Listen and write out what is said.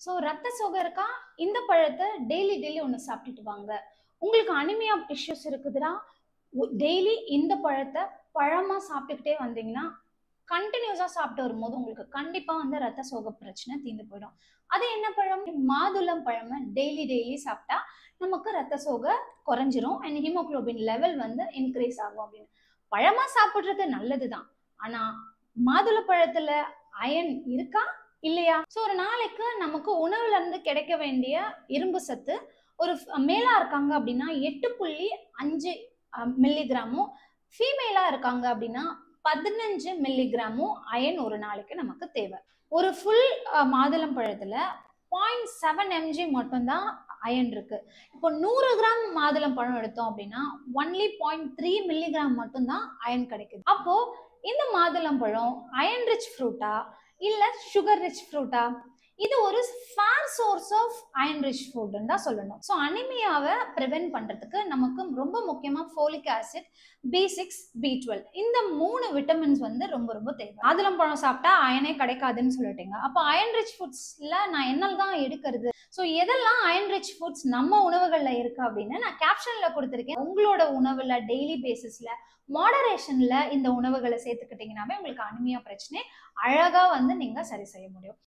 So ரத்த சோகை இருக்கா, இந்த பழத்தை டெய்லி டெய்லி ஒன்று சாப்பிட்டுட்டு வாங்க. உங்களுக்கு அனிமியா இஷ்யூஸ் இருக்குதுன்னா டெய்லி இந்த பழத்தை பழமா சாப்பிட்டுக்கிட்டே வந்தீங்கன்னா கண்டினியூஸா சாப்பிட்டு வரும்போது உங்களுக்கு கண்டிப்பா வந்து ரத்த சோகை பிரச்சனை தீர்ந்து போயிடும். அது என்ன பழம்? மாதுளம் பழமை டெய்லி டெய்லி சாப்பிட்டா நமக்கு ரத்த சோகை குறைஞ்சிரும் அண்ட் ஹீமோகுளோபின் லெவல் வந்து இன்க்ரீஸ் ஆகும் அப்படின்னு. பழமா சாப்பிடுறது நல்லதுதான், ஆனா மாதுளை பழத்துல அயன் இருக்கா இல்லையா? ஸோ ஒரு நாளைக்கு நமக்கு உணவுல இருந்து கிடைக்க வேண்டிய இரும்பு சத்து ஒரு மேலா இருக்காங்க அப்படின்னா 8.5 மில்லிகிராமும், ஃபீமேலா இருக்காங்க அப்படின்னா 15 மில்லிகிராமும் அயன் ஒரு நாளைக்கு நமக்கு தேவை. ஒரு ஃபுல் மாதுளம் பழத்துல 0.7 mg மட்டும்தான் அயன் இருக்கு. இப்போ 100 கிராம் மாதுளம் பழம் எடுத்தோம் அப்படின்னா ஒன்லி 0.3 மில்லிகிராம் மட்டும்தான் அயன் கிடைக்குது. அப்போ இந்த மாதுளம் பழம் அயன் ரிச் ஃப்ரூட்டா இல்ல சுகர் ரிச் ஃப்ரூட்டா? இது ஒரு fair source of iron rich ஃபுட்னு தான் சொல்லணும். ஸோ அனிமியாவை ப்ரிவென்ட் பண்றதுக்கு நமக்கு ரொம்ப முக்கியமா ஃபோலிக் ஆசிட், B6, B12 இந்த 3 விட்டமின்ஸ் வந்து ரொம்ப ரொம்ப தேவை. மாதுளம் பழம் சாப்பிட்டா அயனே கிடைக்காதுன்னு சொல்லிட்டீங்க. அப்போ அயன் ரிச் ஃபுட்ஸ்ல நான் என்னெல்லாம் எடுக்கிறது? ஸோ எதெல்லாம் அயன் ரிச் ஃபுட்ஸ் நம்ம உணவுகள்ல இருக்கு அப்படின்னு நான் கேப்ஷன்ல கொடுத்துருக்கேன். உங்களோட உணவுல டெய்லி பேசிஸ்ல மாடரேஷன்ல இந்த உணவுகளை சேர்த்துக்கிட்டீங்கன்னாவே உங்களுக்கு அனிமியா பிரச்சனை அழகா வந்து நீங்க சரி செய்ய முடியும்.